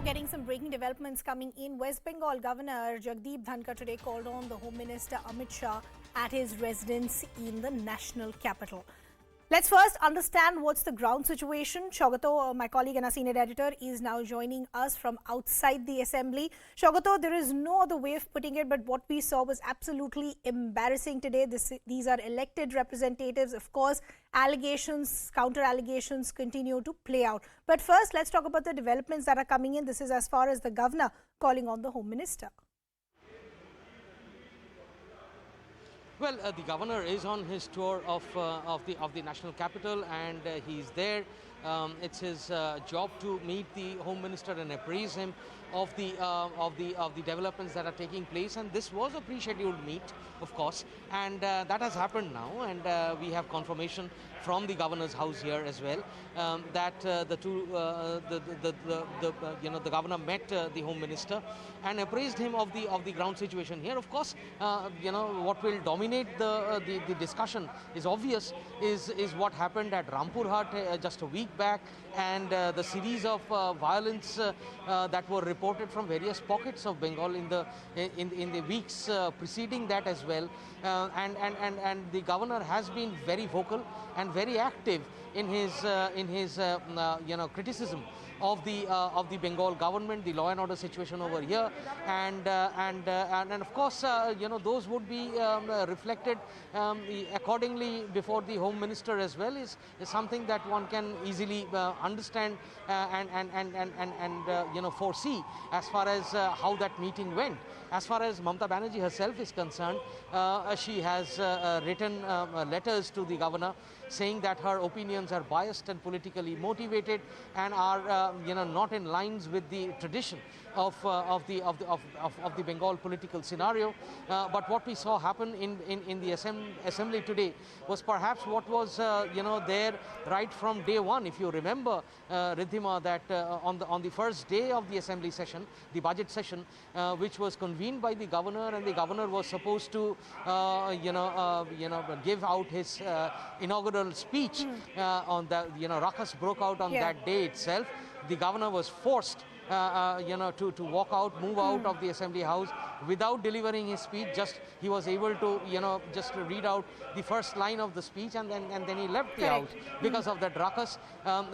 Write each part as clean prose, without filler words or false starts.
getting some breaking developments coming in. West Bengal Governor Jagdeep Dhankar today called on the Home Minister Amit Shah at his residence in the national capital. Let's first understand what's the ground situation. Shogato, my colleague and our senior editor, is now joining us from outside the assembly. Shogato, there is no other way of putting it, but what we saw was absolutely embarrassing today. These are elected representatives. Of course, allegations, counter allegations continue to play out. But first, let's talk about the developments that are coming in. This is as far as the governor calling on the Home Minister. Well, the governor is on his tour of the national capital, and he's there. It's his job to meet the Home Minister and appraise him of the developments that are taking place. And this was a pre-scheduled meet, of course, and that has happened now. And we have confirmation from the governor's house here as well that the governor met the Home Minister and appraised him of the ground situation here. Of course, what will dominate the discussion is obvious is what happened at Rampurhat just a week back, and the series of violence that were reported from various pockets of Bengal in the weeks preceding that as well. And the governor has been very vocal and very active in his criticism of the Bengal government, the law and order situation over here, and of course those would be reflected accordingly before the Home Minister as well is something that one can easily understand and foresee as far as how that meeting went. As far as Mamata Banerjee herself is concerned, she has written letters to the governor saying that her opinions are biased and politically motivated and are not in lines with the tradition of the Bengal political scenario. But what we saw happen in the assembly today was perhaps what was there right from day one. If you remember, Riddhima, that on the first day of the assembly session, the budget session, which was convened by the governor, and the governor was supposed to give out his inaugural speech on the ruckus broke out on that day itself. The governor was forced to walk out, move out of the assembly house without delivering his speech. Just he was able to just to read out the first line of the speech, and then he left the house because of that ruckus,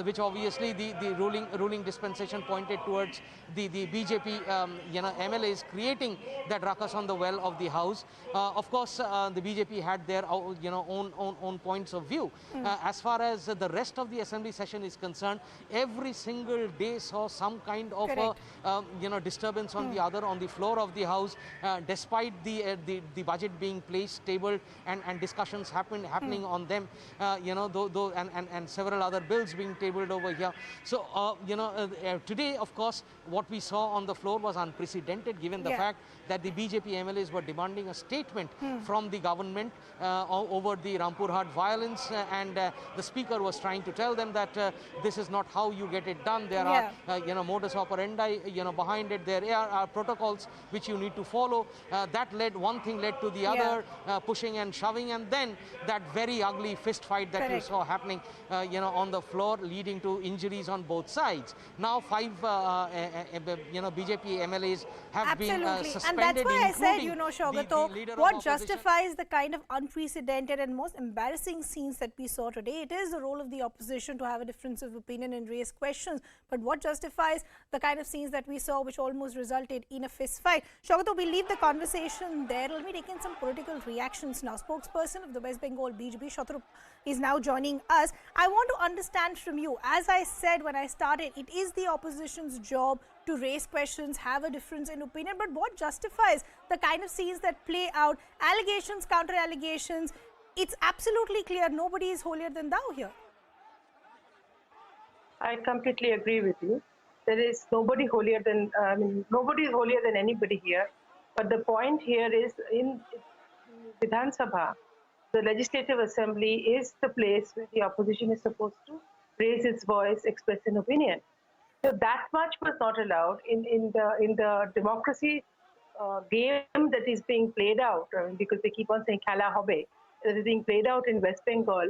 which obviously the ruling dispensation pointed towards the BJP MLAs creating that ruckus on the well of the house. Of course, the BJP had their own points of view. As far as the rest of the assembly session is concerned, every single day saw some kind of disturbance on the floor of the house, despite the budget being placed, tabled, and discussions happening on them, and several other bills being tabled over here. So today, of course, what we saw on the floor was unprecedented, given the fact that the BJP MLAs were demanding a statement from the government over the Rampurhat violence, and the speaker was trying to tell them that this is not how you get it done. There are modus operandi behind it. There are protocols which you need to follow. One thing led to the other, pushing and shoving, and then that very ugly fist fight that you saw happening on the floor, leading to injuries on both sides. Now 5 BJP MLAs have been suspended. And that's why I said, Shogato, what justifies the kind of unprecedented and most embarrassing scenes that we saw today? It is the role of the opposition to have a difference of opinion and raise questions, but what justifies the kind of scenes that we saw, which almost resulted in a fist fight? Shogato, we leave the conversation there. Let me take in some political reactions now. Spokesperson of the West Bengal BJP, Shotrup, is now joining us. I want to understand from you, as I said when I started, it is the opposition's job to raise questions, have a difference in opinion, but what justifies the kind of scenes that play out, allegations, counter allegations? It's absolutely clear nobody is holier than thou here. I completely agree with you. There is nobody holier than, nobody is holier than anybody here. But the point here is, in Vidhan Sabha, the Legislative Assembly is the place where the opposition is supposed to raise its voice, express an opinion. So that much was not allowed in the democracy game that is being played out, because they keep on saying Khala Hobe, that is being played out in West Bengal.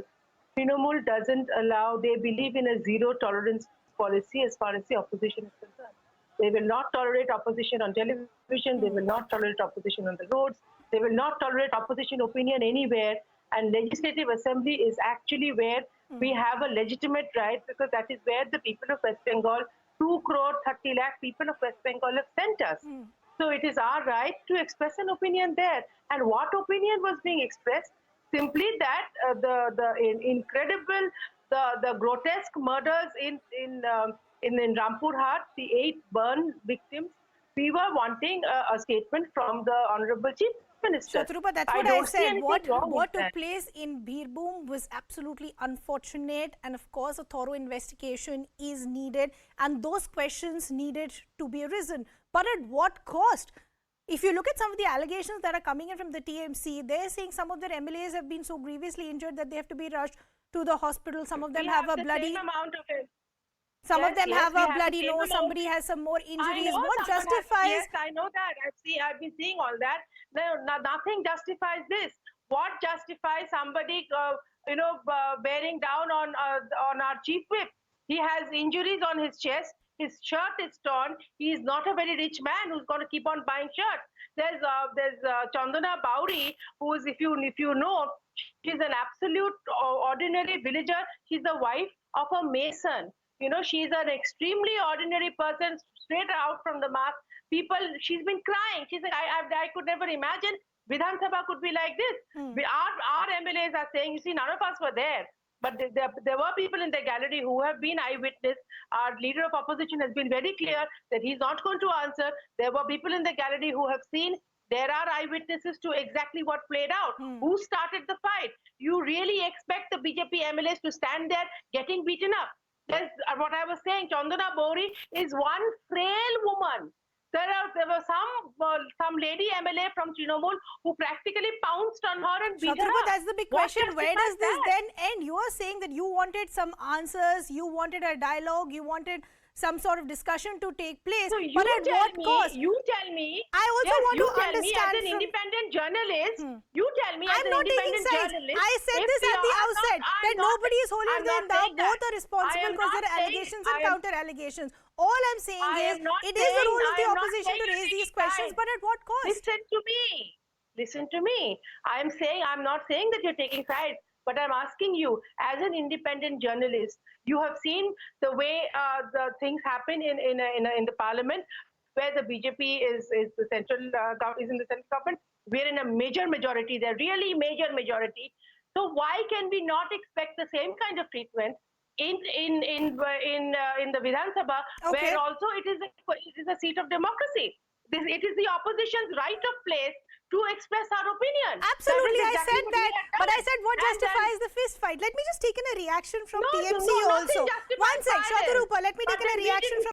Trinamool doesn't allow, they believe in a zero tolerance policy as far as the opposition is concerned. They will not tolerate opposition on television. They will not tolerate opposition on the roads. They will not tolerate opposition opinion anywhere. And Legislative Assembly is actually where we have a legitimate right, because that is where the people of West Bengal, 2 crore 30 lakh people of West Bengal have sent us. So it is our right to express an opinion there. And what opinion was being expressed? Simply that the grotesque murders in Rampurhat, the 8 burn victims, we were wanting a statement from the Honorable Chief Minister. Shatarupa, that's what I said. What took place in Birbhum was absolutely unfortunate, and of course a thorough investigation is needed, and those questions needed to be arisen. But at what cost? If you look at some of the allegations that are coming in from the TMC, they're saying some of their MLAs have been so grievously injured that they have to be rushed to the hospital. Some of them have a bloody... Some of them have a bloody nose. Somebody has some more injuries. What justifies? Yes, I know that. I've been seeing all that. No, nothing justifies this. What justifies somebody, bearing down on our chief whip? He has injuries on his chest. His shirt is torn. He is not a very rich man who's going to keep on buying shirts. There's Chandana Bauri, who is, if you know, she's an absolute ordinary villager. She's the wife of a mason. You know, she's an extremely ordinary person, straight out from the mass. She's been crying. She's like, I could never imagine Vidhan Sabha could be like this. Our MLAs are saying, you see, none of us were there. But there were people in the gallery who have been eyewitness. Our leader of opposition has been very clear that he's not going to answer. There were people in the gallery who have seen. There are eyewitnesses to exactly what played out. Who started the fight? You really expect the BJP MLAs to stand there getting beaten up? There's what I was saying. Chandana Bauri is one frail woman. There was some lady MLA from Trinamool who practically pounced on her and beat her up. That's the big question. Where does this then end? You are saying that you wanted some answers, you wanted a dialogue, you wanted some sort of discussion to take place. So but at what cost? You tell me. I also want to understand as an independent journalist. You tell me as an independent journalist. I said this at the outset that nobody is holier than thou. Both are responsible because there are allegations and counter allegations. All I'm saying is it is the role of the opposition to raise these questions, but at what cost? Listen to me. I'm not saying that you're taking sides. But I'm asking you, as an independent journalist, you have seen the way the things happen in the parliament, where the BJP is in the central government. We're in a major majority. They're really major majority. So why can we not expect the same kind of treatment in the Vidhan Sabha, where also it is a seat of democracy? It is the opposition's right of place to express our opinion. Absolutely, I said that. But I said what justifies the fist fight? Let me just take in a reaction from TMC also. One sec, Shatarupa, let me take in a reaction from